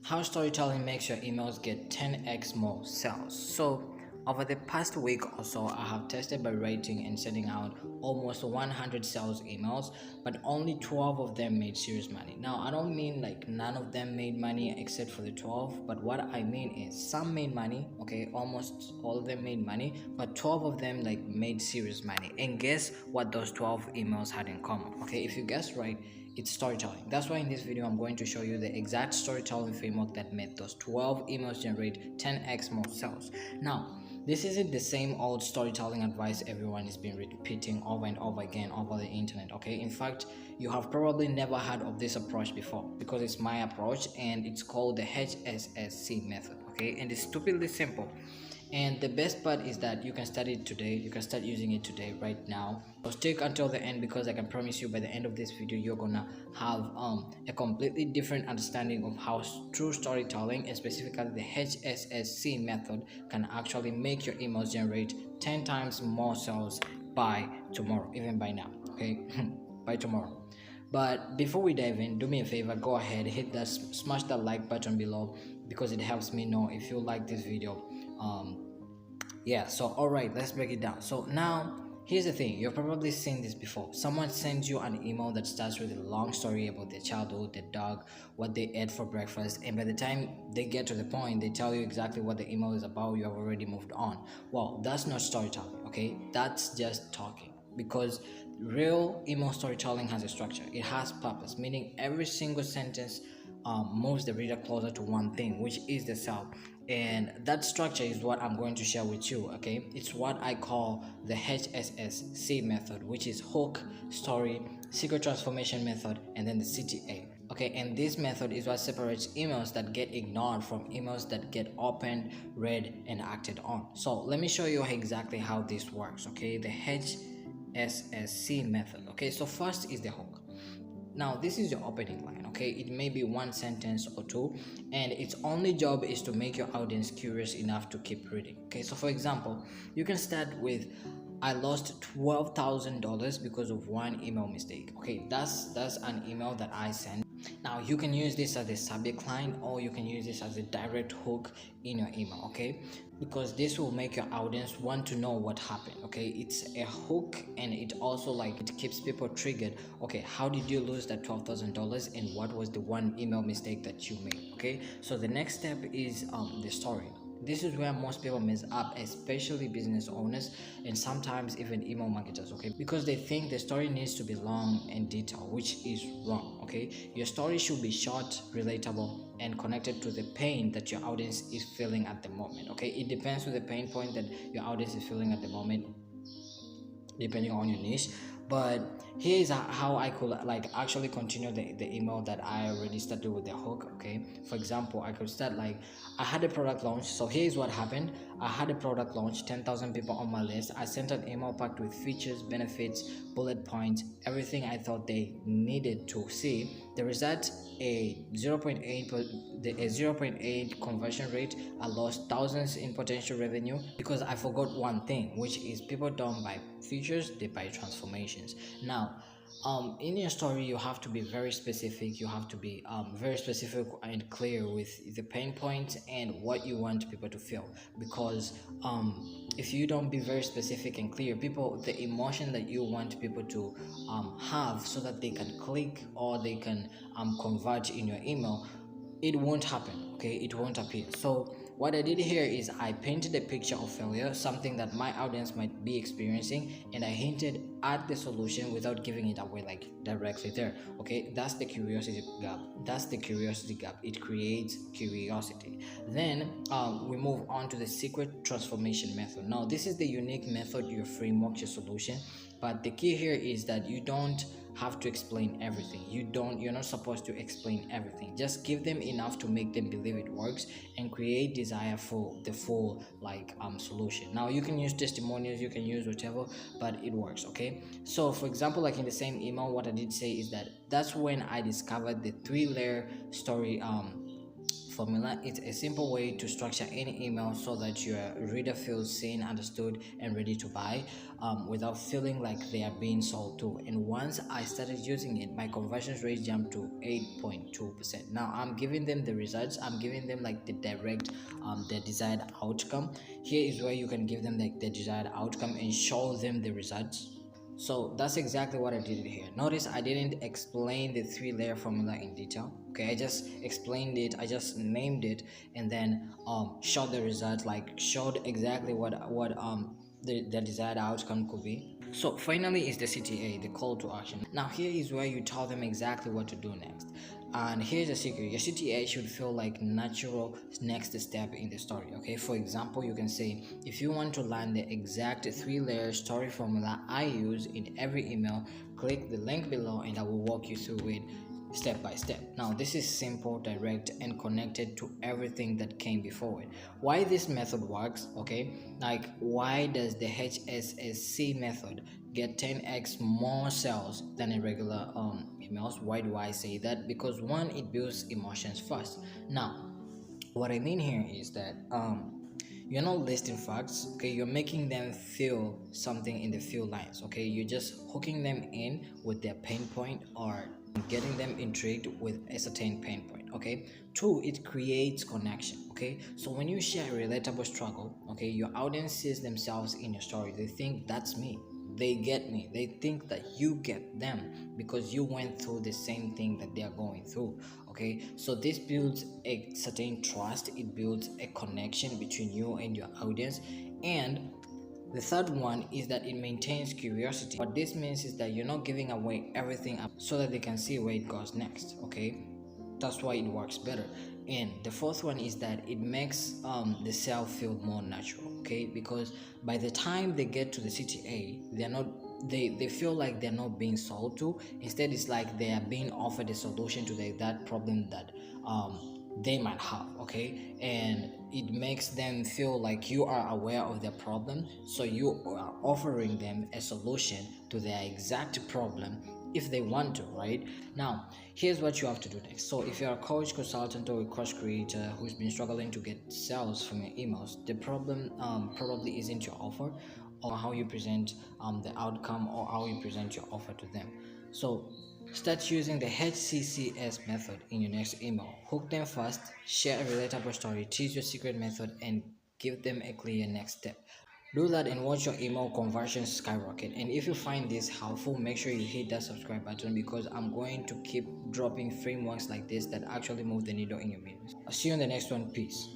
How storytelling makes your emails get 10x more sales. So over the past week or so, I have tested by writing and sending out almost 100 sales emails, but only 12 of them made serious money. Now, I don't mean like none of them made money except for the 12, but what I mean is some made money, okay, almost all of them made money, but 12 of them like made serious money. And guess what those 12 emails had in common? Okay, if you guessed right, it's storytelling. That's why in this video I'm going to show you the exact storytelling framework that made those 12 emails generate 10x more sales. Now, this isn't the same old storytelling advice everyone has been repeating over and over again over the internet, okay? In fact, you have probably never heard of this approach before because it's my approach and it's called the H.S.S.C Method, okay? And it's stupidly simple. And the best part is that you can start it today. You can start using it today, right now. So stick until the end because I can promise you by the end of this video you're gonna have a completely different understanding of how true storytelling, and specifically the H.S.S.C method, can actually make your emails generate 10 times more sales by tomorrow, even by now, okay? By tomorrow. But before we dive in, do me a favor, go ahead, hit that, smash that like button below because it helps me know if you like this video. Yeah, so all right, let's break it down. So now here's the thing, you've probably seen this before. Someone sends you an email that starts with a long story about their childhood, their dog, what they ate for breakfast, and by the time they get to the point, they tell you exactly what the email is about. You have already moved on. Well, that's not storytelling, okay? That's just talking. Because real email storytelling has a structure, it has purpose, meaning every single sentence moves the reader closer to one thing, which is the sell. And that structure is what I'm going to share with you, okay? It's what I call the H.S.S.C method, which is hook, story, secret transformation method, and then the CTA. Okay, and this method is what separates emails that get ignored from emails that get opened, read, and acted on. So let me show you exactly how this works, okay? The H.S.S.C method. Okay, so first is the hook. Now this is your opening line, okay? It may be one sentence or two, and its only job is to make your audience curious enough to keep reading. Okay, so for example, you can start with, I lost $12,000 because of one email mistake. Okay, that's an email that I sent. Now you can use this as a subject line, or you can use this as a direct hook in your email, okay? Because this will make your audience want to know what happened, okay? It's a hook, and it also like it keeps people triggered. Okay, how did you lose that $12,000, and what was the one email mistake that you made? Okay, so the next step is the story. This is where most people mess up, especially business owners and sometimes even email marketers, okay? Because they think the story needs to be long and detailed, which is wrong, okay? Your story should be short, relatable, and connected to the pain that your audience is feeling at the moment, okay? It depends on the pain point that your audience is feeling at the moment, depending on your niche. But here is how I could like actually continue the email that I already started with the hook, okay? For example, I could start like, I had a product launch. So here's what happened. I had a product launch, 10,000 people on my list. I sent an email packed with features, benefits, bullet points, everything I thought they needed to see. The result, a 0.8 conversion rate. I lost thousands in potential revenue because I forgot one thing, which is people don't buy features, they buy transformations. Now in your story you have to be very specific. You have to be very specific and clear with the pain points and what you want people to feel, because if you don't be very specific and clear, people, the emotion that you want people to have so that they can click or they can convert in your email, it won't happen, okay? It won't appear. So what I did here is I painted a picture of failure, something that my audience might be experiencing, and I hinted at the solution without giving it away like directly there, okay? That's the curiosity gap. It creates curiosity. Then we move on to the secret transformation method. Now this is the unique method, your framework, your solution, but the key here is that you don't have to explain everything. You're not supposed to explain everything. Just give them enough to make them believe it works and create desire for the full solution. Now you can use testimonials, you can use whatever, but it works, okay? So for example, like in the same email, what I did say is that that's when I discovered the 3-layer story formula. It's a simple way to structure any email so that your reader feels seen, understood, and ready to buy, without feeling like they are being sold to. And once I started using it, my conversions rate jumped to 8.2%. Now I'm giving them the results. I'm giving them like the direct, the desired outcome. Here is where you can give them like the desired outcome and show them the results. So that's exactly what I did here. Notice I didn't explain the three-layer formula in detail. Okay, I just explained it, I just named it, and then showed the results, like showed exactly what the desired outcome could be. So finally is the CTA, the call to action. Now here is where you tell them exactly what to do next. And here's a secret: your CTA should feel like natural next step in the story. Okay, for example, you can say, if you want to learn the exact three-layer story formula I use in every email, click the link below and I will walk you through it step by step. Now this is simple, direct, and connected to everything that came before it. Why this method works, okay, like why does the H.S.S.C method get 10x more sales than a regular emails? Why do I say that? Because one, it builds emotions first. Now what I mean here is that you're not listing facts, okay, you're making them feel something in the few lines. Okay, you're just hooking them in with their pain point or getting them intrigued with a certain pain point. Okay, two, it creates connection. Okay, so when you share a relatable struggle, okay, your audience sees themselves in your story. They think that's me, they get me, they think that you get them because you went through the same thing that they are going through. Okay, so this builds a certain trust, it builds a connection between you and your audience. And the third one is that it maintains curiosity. What this means is that you're not giving away everything up so that they can see where it goes next. Okay, that's why it works better. And the fourth one is that it makes the sale feel more natural. Okay, because by the time they get to the CTA, they're not they feel like they're not being sold to. Instead, it's like they are being offered a solution to that problem that they might have. Okay, and it makes them feel like you are aware of their problem, so you are offering them a solution to their exact problem if they want to, right? Now here's what you have to do next. So if you're a coach, consultant, or a course creator who's been struggling to get sales from your emails, the problem probably isn't your offer or how you present the outcome or how you present your offer to them. So start using the H.S.S method in your next email. Hook them first, share a relatable story, teach your secret method, and give them a clear next step. Do that and watch your email conversions skyrocket. And if you find this helpful, make sure you hit that subscribe button because I'm going to keep dropping frameworks like this that actually move the needle in your business. I'll see you in the next one. Peace.